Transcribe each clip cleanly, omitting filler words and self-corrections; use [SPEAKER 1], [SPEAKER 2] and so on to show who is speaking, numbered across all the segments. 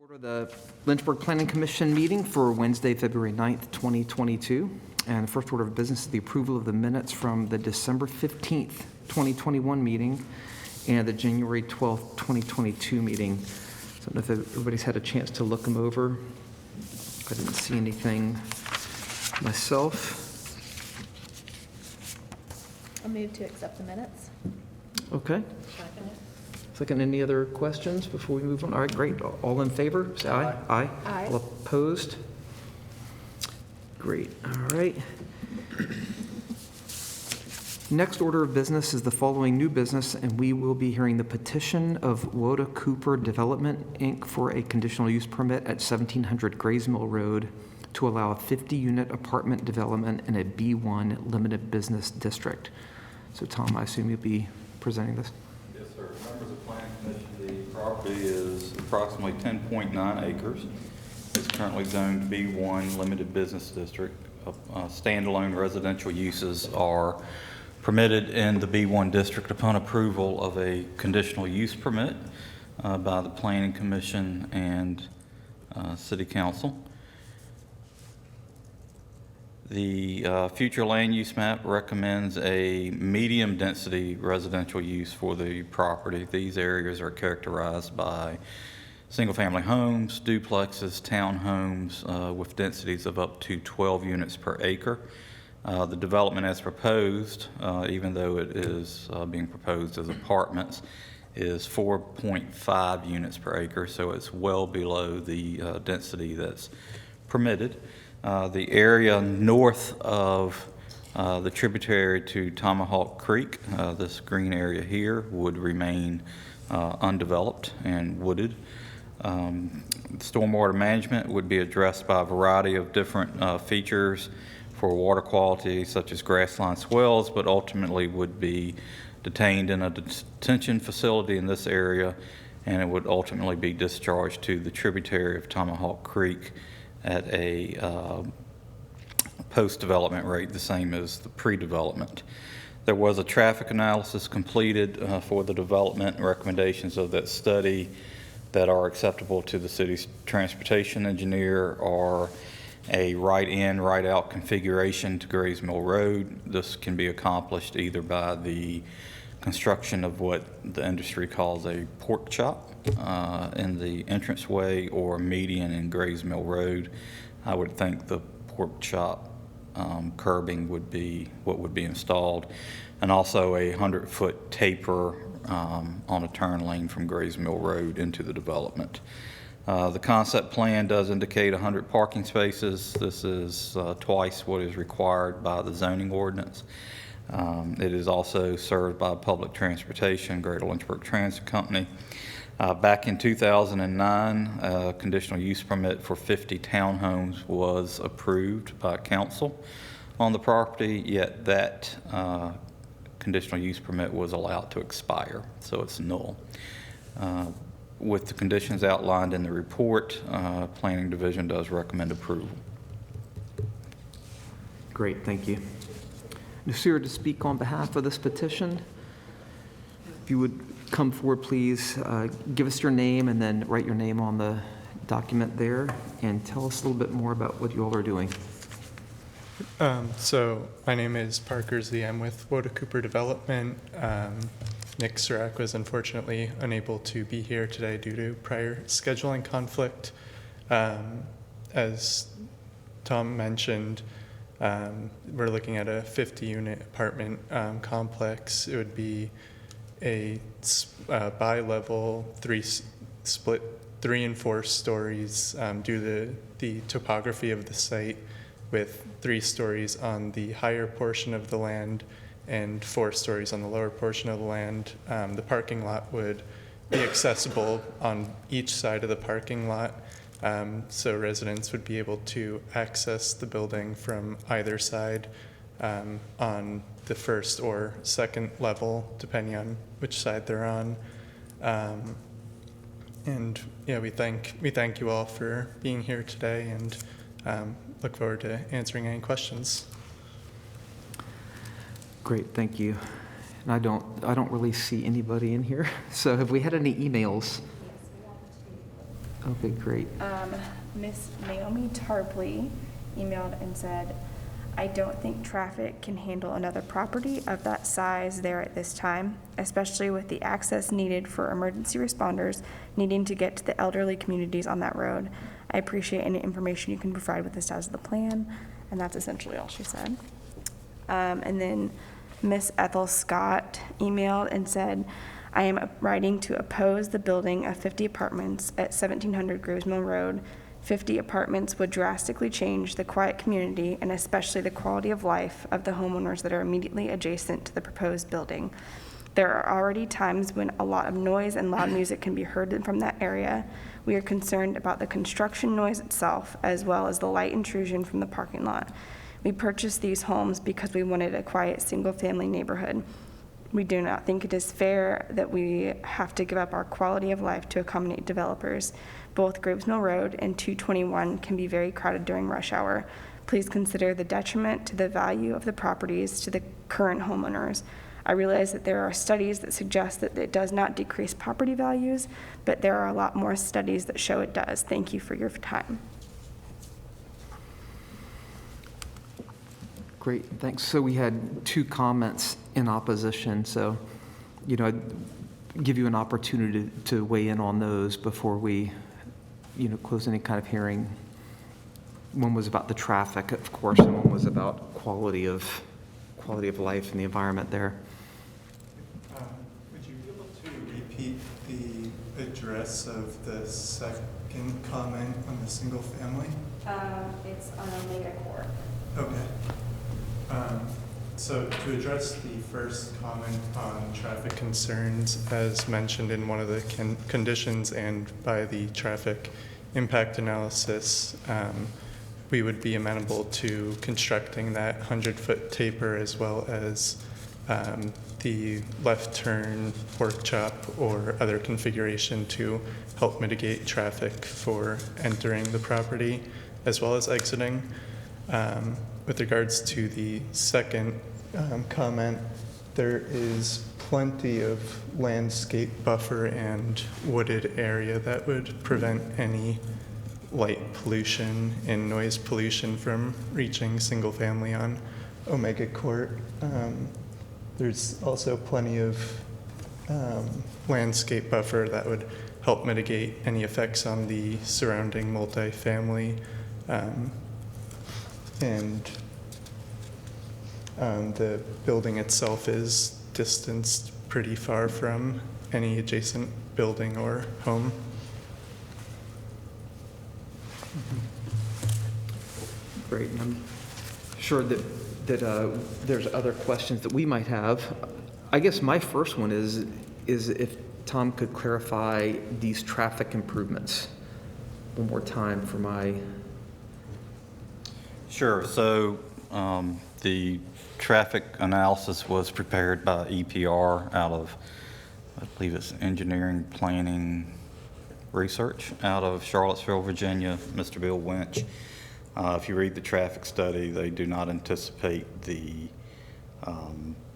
[SPEAKER 1] Order the Lynchburg Planning Commission meeting for Wednesday, February 9th, 2022. And the first order of business is the approval of the minutes from the December 15th, 2021 meeting and the January 12th, 2022 meeting. So I don't know if everybody's had a chance to look them over. I didn't see anything myself.
[SPEAKER 2] I'll move to accept the minutes.
[SPEAKER 1] Okay. Second, any other questions before we move on? All right, great. All in favor, say aye. Aye.
[SPEAKER 2] Aye.
[SPEAKER 1] All opposed? Great, all right. Next order of business is the following new business, and we will be hearing the petition of Woda Cooper Development, Inc. for a conditional use permit at 1700 Grays Mill Road to allow a 50-unit apartment development in a B1 limited business district. So Tom, I assume you'll be presenting this?
[SPEAKER 3] Yes, sir. Members of the Planning Commission, the property is approximately 10.9 acres. It's currently zoned B1 Limited Business District. Standalone residential uses are permitted in the B1 district upon approval of a conditional use permit by the Planning Commission and City Council. The future land use map recommends a medium density residential use for the property. These areas are characterized by single family homes, duplexes, townhomes with densities of up to 12 units per acre. The development as proposed, even though it is being proposed as apartments, is 4.5 units per acre, so it's well below the density that's permitted. The area north of the tributary to Tomahawk Creek, this green area here, would remain undeveloped and wooded. Stormwater management would be addressed by a variety of different features for water quality, such as grassline swells, but ultimately would be detained in a detention facility in this area, and it would ultimately be discharged to the tributary of Tomahawk Creek at a post-development rate, the same as the pre-development. There was a traffic analysis completed for the development. Recommendations of that study that are acceptable to the city's transportation engineer are a right-in, right-out configuration to Grays Mill Road. This can be accomplished either by the construction of what the industry calls a pork chop in the entranceway or a median in Grays Mill Road. I would think the pork chop curbing would be what would be installed, and also a 100-foot taper on a turn lane from Grays Mill Road into the development. The concept plan does indicate 100 parking spaces. This is twice what is required by the zoning ordinance. It is also served by public transportation, Greater Lynchburg Transit Company. Back in 2009, a conditional use permit for 50 townhomes was approved by council on the property, yet that conditional use permit was allowed to expire, so it's null. With the conditions outlined in the report, Planning Division does recommend approval.
[SPEAKER 1] Great, thank you. Is here to speak on behalf of this petition? If you would come forward, please give us your name and then write your name on the document there and tell us a little bit more about what you all are doing.
[SPEAKER 4] So my name is Parker Z. I'm with Woda Cooper Development. Nick Sirac was unfortunately unable to be here today due to prior scheduling conflict. As Tom mentioned, we're looking at a 50-unit apartment complex. It would be a bi-level split 3 and 4 stories due to the topography of the site, with 3 stories on the higher portion of the land and 4 stories on the lower portion of the land. The parking lot would be accessible on each side of the parking lot, so residents would be able to access the building from either side on the first or second level, depending on which side they're on. And yeah, we thank you all for being here today, and look forward to answering any questions.
[SPEAKER 1] Great, thank you. And I don't really see anybody in here. So have we had any emails? Okay, great.
[SPEAKER 5] Miss Naomi Tarpley emailed and said, I don't think traffic can handle another property of that size there at this time, especially with the access needed for emergency responders needing to get to the elderly communities on that road. I appreciate any information you can provide with the status of the plan, and that's essentially all she said. And then Miss Ethel Scott emailed and said, I am writing to oppose the building of 50 apartments at 1700 Graves Mill Road. 50 apartments would drastically change the quiet community and especially the quality of life of the homeowners that are immediately adjacent to the proposed building. There are already times when a lot of noise and loud music can be heard from that area. We are concerned about the construction noise itself as well as the light intrusion from the parking lot. We purchased these homes because we wanted a quiet single-family neighborhood. We do not think it is fair that we have to give up our quality of life to accommodate developers. Both Graves Mill Road and 221 can be very crowded during rush hour. Please consider the detriment to the value of the properties to the current homeowners. I realize that there are studies that suggest that it does not decrease property values, but there are a lot more studies that show it does. Thank you for your time.
[SPEAKER 1] Great, thanks. So we had 2 comments in opposition, so, I'd give you an opportunity to weigh in on those before we, close any kind of hearing. One was about the traffic, of course, and one was about quality of life and the environment there.
[SPEAKER 4] Would you be able to repeat the address of the second comment on the single family?
[SPEAKER 5] It's on Omega Court.
[SPEAKER 4] Okay. So to address the first comment on traffic concerns, as mentioned in one of the conditions and by the traffic impact analysis, we would be amenable to constructing that 100-foot taper as well as the left turn, pork chop, or other configuration to help mitigate traffic for entering the property as well as exiting. With regards to the second comment, there is plenty of landscape buffer and wooded area that would prevent any light pollution and noise pollution from reaching single family on Omega Court. There's also plenty of landscape buffer that would help mitigate any effects on the surrounding multifamily. And the building itself is distanced pretty far from any adjacent building or home.
[SPEAKER 1] Great, and I'm sure that there's other questions that we might have. I guess my first one is if Tom could clarify these traffic improvements one more time for my...
[SPEAKER 3] Sure. So the traffic analysis was prepared by EPR out of, I believe it's Engineering Planning Research out of Charlottesville, Virginia, Mr. Bill Winch. If you read the traffic study, they do not anticipate the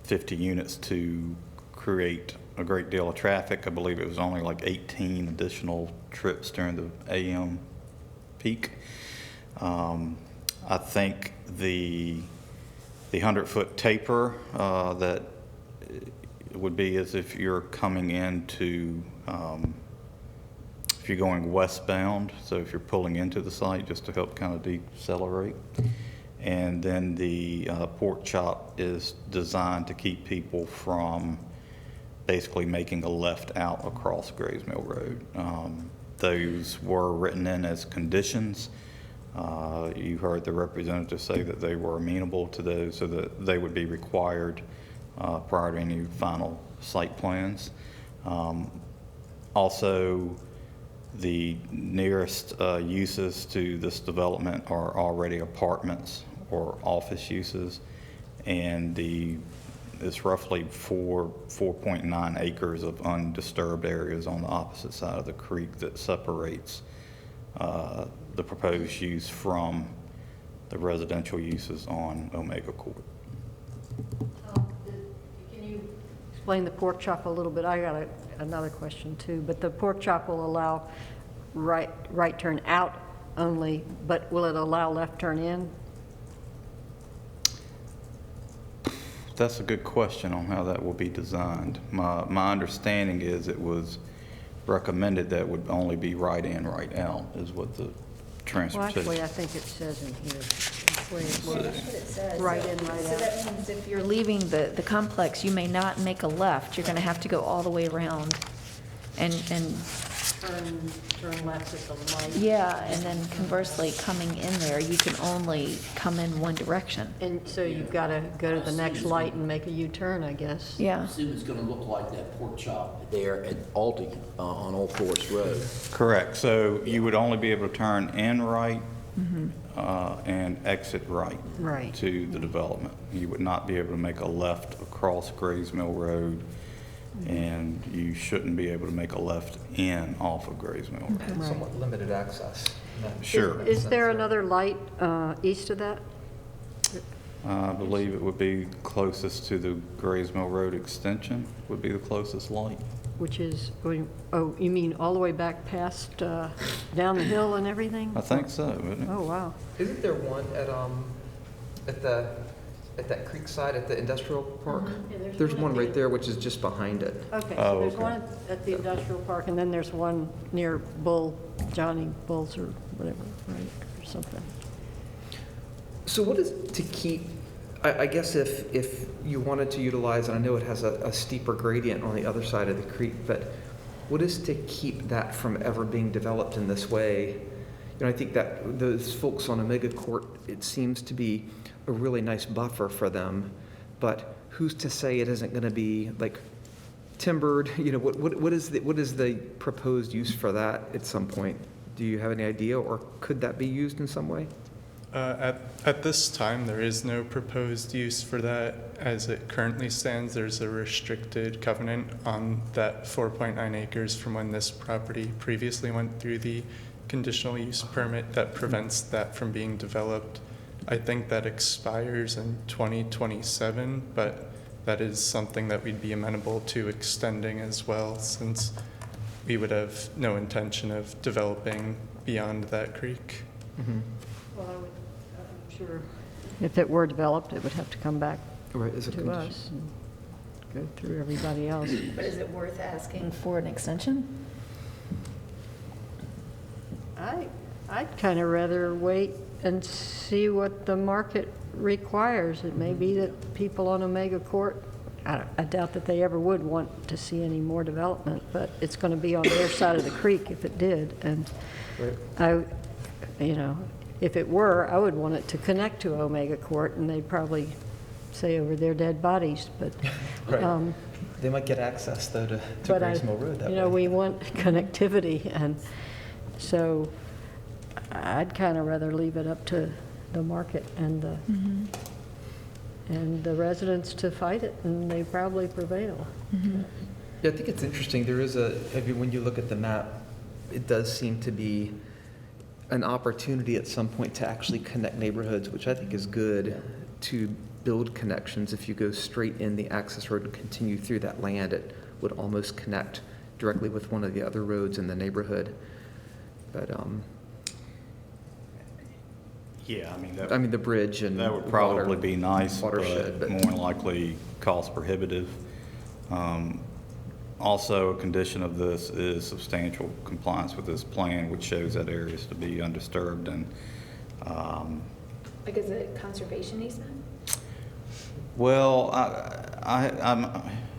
[SPEAKER 3] 50 units to create a great deal of traffic. I believe it was only like 18 additional trips during the AM peak. I think the 100-foot taper that would be as if you're coming into, if you're going westbound, so if you're pulling into the site just to help kind of decelerate. And then the pork chop is designed to keep people from basically making a left out across Graves Mill Road. Those were written in as conditions. You heard the representative say that they were amenable to those, so that they would be required prior to any final site plans. Also, the nearest uses to this development are already apartments or office uses, and it's roughly 4.9 acres of undisturbed areas on the opposite side of the creek that separates the proposed use from the residential uses on Omega Court.
[SPEAKER 6] Can you explain the pork chop a little bit? I got another question too, but the pork chop will allow right turn out only, but will it allow left turn in?
[SPEAKER 3] That's a good question on how that will be designed. My understanding is it was recommended that would only be right in, right out, is what the
[SPEAKER 6] Well,
[SPEAKER 3] transportation.
[SPEAKER 6] actually, I think it says in here. That's the way it
[SPEAKER 2] Well,
[SPEAKER 6] was.
[SPEAKER 2] that's what it says.
[SPEAKER 6] Right in, right
[SPEAKER 2] So
[SPEAKER 6] out.
[SPEAKER 2] that means if you're leaving the complex, you may not make a left. You're going to have to go all the way around. And,
[SPEAKER 6] Turn left at the light.
[SPEAKER 2] yeah, and then conversely, coming in there, you can only come in one direction.
[SPEAKER 6] And so you've got to go to the next light and make a U-turn, I guess.
[SPEAKER 2] Yeah.
[SPEAKER 7] I assume it's gonna look like that pork chop there at Aldi, on Old Forest Road.
[SPEAKER 3] Correct. So you would only be able to turn in right and exit right.
[SPEAKER 6] Right.
[SPEAKER 3] To the development. You would not be able to make a left across Grays Mill Road, and you shouldn't be able to make a left in off of Grays Mill Road.
[SPEAKER 1] Somewhat limited access.
[SPEAKER 3] Sure.
[SPEAKER 6] Is there another light east of that?
[SPEAKER 3] I believe it would be closest to the Grays Mill Road extension, would be the closest light.
[SPEAKER 6] Which is, oh, you mean all the way back past, down the hill and everything?
[SPEAKER 3] I think so, wouldn't it?
[SPEAKER 6] Oh, wow.
[SPEAKER 1] Isn't there one at that creek side at the industrial park?
[SPEAKER 6] Yeah,
[SPEAKER 1] There's one right there, which is just behind it.
[SPEAKER 6] Okay,
[SPEAKER 3] Oh,
[SPEAKER 6] so there's
[SPEAKER 3] okay.
[SPEAKER 6] one at the industrial park, and then there's one near Johnny Bull's or whatever, right, or something.
[SPEAKER 1] So what is to keep, I guess if you wanted to utilize, and I know it has a steeper gradient on the other side of the creek, but what is to keep that from ever being developed in this way? You know, I think that those folks on Omega Court, it seems to be a really nice buffer for them, but who's to say it isn't going to be like timbered? You know, what is the proposed use for that at some point? Do you have any idea, or could that be used in some way?
[SPEAKER 4] At this time, there is no proposed use for that. As it currently stands, there's a restricted covenant on that 4.9 acres from when this property previously went through the conditional use permit that prevents that from being developed. I think that expires in 2027, but that is something that we'd be amenable to extending as well, since we would have no intention of developing beyond that creek.
[SPEAKER 6] Well, I'm sure if it were developed, it would have to come back
[SPEAKER 1] Right, as a
[SPEAKER 6] to
[SPEAKER 1] condition.
[SPEAKER 6] us and go through everybody else.
[SPEAKER 2] But is it worth asking for an extension?
[SPEAKER 6] I'd kind of rather wait and see what the market requires. It may be that people on Omega Court, I doubt that they ever would want to see any more development, but it's going to be on their side of the creek if it did. And if it were, I would want it to connect to Omega Court, and they'd probably say over their dead bodies, but.
[SPEAKER 1] Right. They might get access, though, to
[SPEAKER 6] But
[SPEAKER 1] Grays Mill Road that way.
[SPEAKER 6] we want connectivity, and so I'd kind of rather leave it up to the market and the residents to fight it, and they probably prevail.
[SPEAKER 1] Yeah, I think it's interesting. There is when you look at the map, it does seem to be an opportunity at some point to actually connect neighborhoods, which I think is good, to build connections. If you go straight in the access road and continue through that land, it would almost connect directly with one of the other roads in the neighborhood. But,
[SPEAKER 3] Yeah,
[SPEAKER 1] the bridge and
[SPEAKER 3] that would probably
[SPEAKER 1] water-
[SPEAKER 3] be nice,
[SPEAKER 1] watershed,
[SPEAKER 3] but more than likely cost prohibitive. Also, a condition of this is substantial compliance with this plan, which shows that area is to be undisturbed, and
[SPEAKER 2] Like, is it conservation easement?
[SPEAKER 3] well,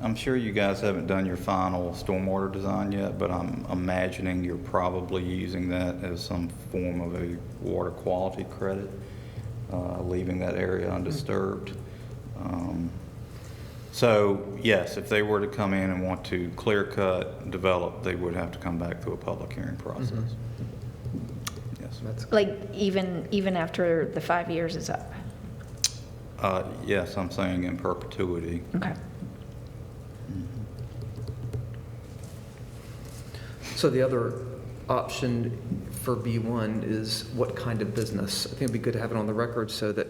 [SPEAKER 3] I'm sure you guys haven't done your final stormwater design yet, but I'm imagining you're probably using that as some form of a water quality credit, leaving that area undisturbed. So, yes, if they were to come in and want to clear cut, develop, they would have to come back through a public hearing process. Yes.
[SPEAKER 1] That's
[SPEAKER 2] Like, even after the 5 years is up?
[SPEAKER 3] Yes, I'm saying in perpetuity.
[SPEAKER 2] Okay.
[SPEAKER 1] So the other option for B1 is what kind of business? I think it'd be good to have it on the record so that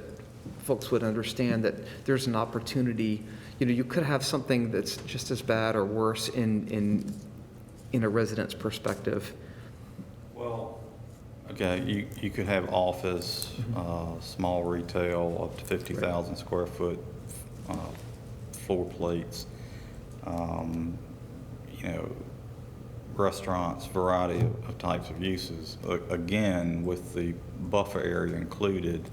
[SPEAKER 1] folks would understand that there's an opportunity. You could have something that's just as bad or worse in a resident's perspective.
[SPEAKER 3] Okay, you could have office, small retail, up to 50,000 square foot floor plates, you know, restaurants, variety of types of uses. Again, with the buffer area included,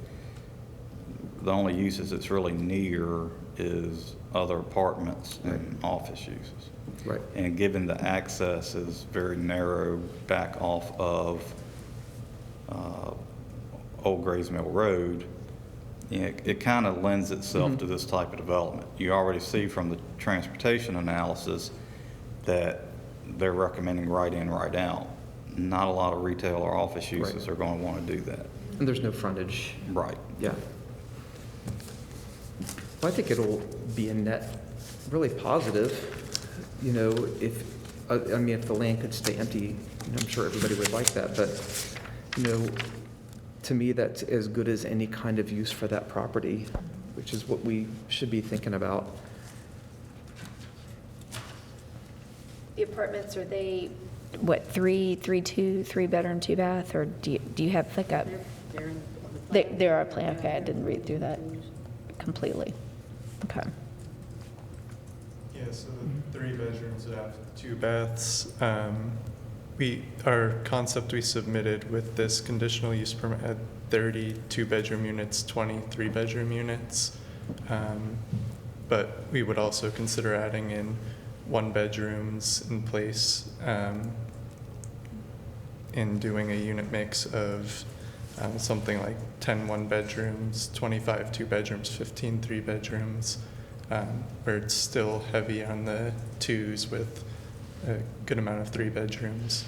[SPEAKER 3] the only uses it's really near is other apartments and office uses.
[SPEAKER 1] Right.
[SPEAKER 3] And given the access is very narrow back off of Old Grays Mill Road, you know, it kind of lends itself to this type of development. You already see from the transportation analysis that they're recommending right in, right out. Not a lot of retail or office uses
[SPEAKER 1] Right.
[SPEAKER 3] are going to want to do that.
[SPEAKER 1] And there's no frontage.
[SPEAKER 3] Right.
[SPEAKER 1] Yeah. Well, I think it'll be a net really positive, you know, if, I mean, if the land could stay empty, you know, I'm sure everybody would like that, but, you know, to me, that's as good as any kind of use for that property, which is what we should be thinking about.
[SPEAKER 2] The apartments, are they, what, 3 bedroom, 2 bath, or do you have like a? There are plan, okay, I didn't read through that completely. Okay.
[SPEAKER 4] Yeah, so the 3 bedrooms would have 2 baths. Our concept we submitted with this conditional use permit had 30 2-bedroom units, 20 3-bedroom units. But we would also consider adding in 1-bedrooms in place, in doing a unit mix of something like 10 1-bedrooms, 25 2-bedrooms, 15 3-bedrooms, where it's still heavy on the 2s with a good amount of 3-bedrooms.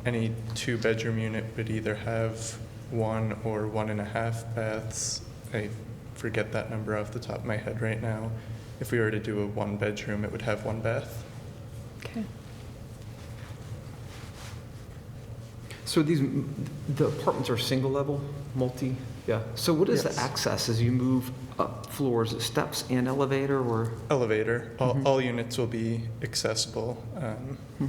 [SPEAKER 4] Any 2-bedroom unit would either have 1 or 1.5 baths. I forget that number off the top of my head right now. If we were to do a 1-bedroom, it would have 1 bath.
[SPEAKER 2] Okay.
[SPEAKER 1] So the apartments are single level, multi, yeah. So what is the
[SPEAKER 4] Yes.
[SPEAKER 1] access as you move up floors, steps and elevator, or?
[SPEAKER 4] Elevator, all units will be accessible.
[SPEAKER 1] Do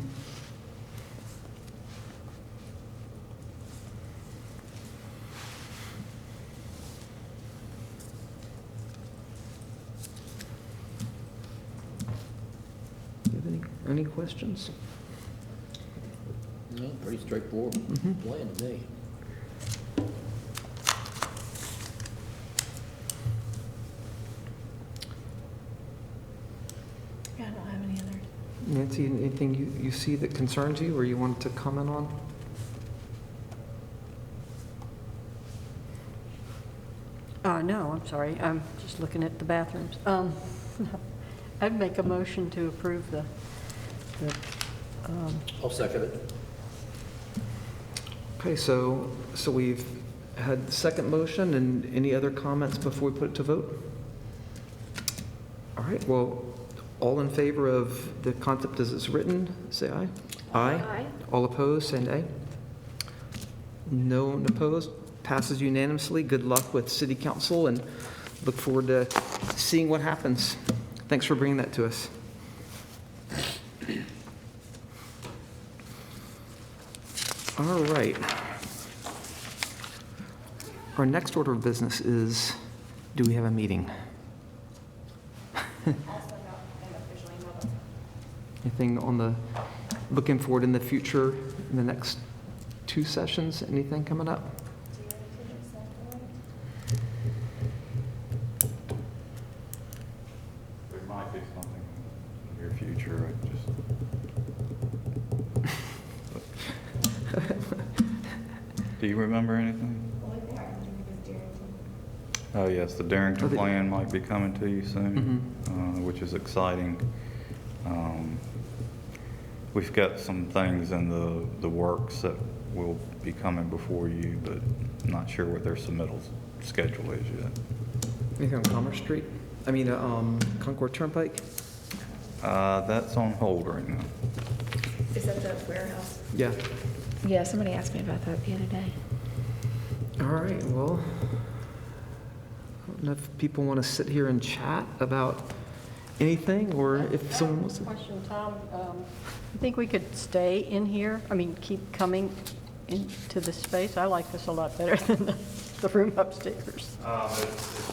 [SPEAKER 1] you have any questions?
[SPEAKER 7] No, pretty straightforward plan to me.
[SPEAKER 2] Yeah, I don't have any other.
[SPEAKER 1] Nancy, anything you see that concerns you or you want to comment on?
[SPEAKER 6] No, I'm sorry, I'm just looking at the bathrooms. I'd make a motion to approve the
[SPEAKER 7] I'll second it.
[SPEAKER 1] Okay, so we've had the second motion, and any other comments before we put it to vote? All right, well, all in favor of the concept as it's written, say aye.
[SPEAKER 2] Aye.
[SPEAKER 1] All opposed, say nay. No one opposed, passes unanimously. Good luck with city council, and look forward to seeing what happens. Thanks for bringing that to us. All right. Our next order of business is, do we have a meeting? Anything on the, looking forward in the future, in the next 2 sessions, anything coming up?
[SPEAKER 3] There might be something in your future, Do you remember anything? Oh, yes, the Darrington Plan might be coming to you soon, which is exciting. We've got some things in the works that will be coming before you, but I'm not sure what their submittal schedule is yet.
[SPEAKER 1] Anything on Commerce Street? I mean, Concord Turnpike?
[SPEAKER 3] That's on hold right now.
[SPEAKER 2] Is that the warehouse?
[SPEAKER 1] Yeah.
[SPEAKER 2] Yeah, somebody asked me about that the other day.
[SPEAKER 1] All right, well, I don't know if people want to sit here and chat about anything, or if someone wants to.
[SPEAKER 6] Question, Tom. You think we could stay in here? I mean, keep coming into the space. I like this a lot better than the room upstairs.
[SPEAKER 3] It's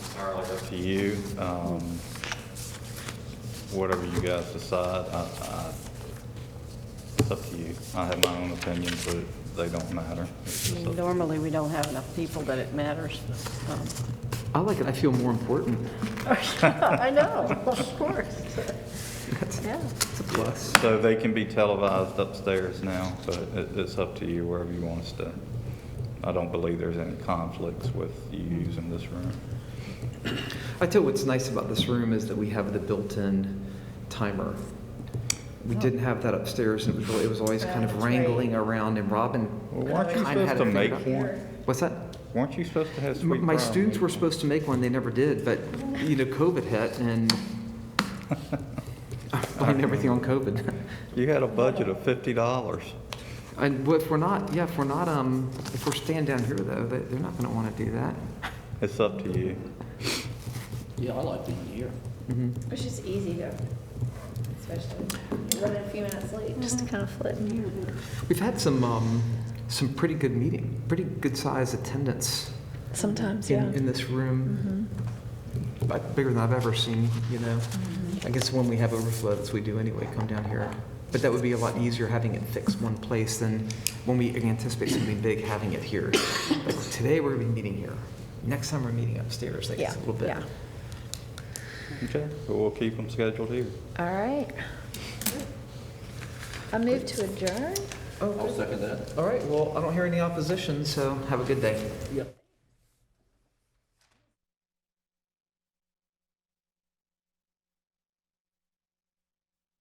[SPEAKER 3] entirely up to you. Whatever you guys decide, it's up to you. I have my own opinions, but they don't matter. It's
[SPEAKER 6] I
[SPEAKER 3] just
[SPEAKER 6] mean,
[SPEAKER 3] up to you.
[SPEAKER 6] normally, we don't have enough people that it matters.
[SPEAKER 1] I like it, I feel more important.
[SPEAKER 6] I know, of course. Yeah.
[SPEAKER 1] It's a plus.
[SPEAKER 3] So they can be televised upstairs now, but it's up to you wherever you want us to. I don't believe there's any conflicts with you using this room.
[SPEAKER 1] I tell you what's nice about this room is that we have the built-in timer. We didn't have that upstairs, and it was always kind of wrangling around, and Robin
[SPEAKER 3] Well, weren't you
[SPEAKER 1] kind of had
[SPEAKER 3] supposed to
[SPEAKER 1] it
[SPEAKER 3] make
[SPEAKER 1] figured out.
[SPEAKER 3] one?
[SPEAKER 1] What's that?
[SPEAKER 3] Weren't you supposed to have sweet
[SPEAKER 1] My
[SPEAKER 3] brown
[SPEAKER 1] students
[SPEAKER 3] meat?
[SPEAKER 1] were supposed to make one, they never did, but, COVID hit, and I blamed everything on COVID.
[SPEAKER 3] You had a budget of $50.
[SPEAKER 1] And if we're staying down here, though, they're not gonna wanna do that.
[SPEAKER 3] It's up to you.
[SPEAKER 7] Yeah, I like being here.
[SPEAKER 2] It's just easy to, especially running a few minutes late, just to kind of flip.
[SPEAKER 1] We've had some pretty good size attendance
[SPEAKER 2] Sometimes, yeah.
[SPEAKER 1] in this room. Bigger than I've ever seen, I guess when we have overflows, we do anyway, come down here. But that would be a lot easier having it fixed one place than when we anticipate something big, having it here. Like today, we're gonna be meeting here. Next time, we're meeting upstairs, like it's a little bit.
[SPEAKER 2] Yeah.
[SPEAKER 3] Okay, so we'll keep them scheduled here.
[SPEAKER 2] All right. I move to adjourn.
[SPEAKER 7] I'll second that.
[SPEAKER 1] All right, well, I don't hear any opposition, so have a good day.
[SPEAKER 7] Yep.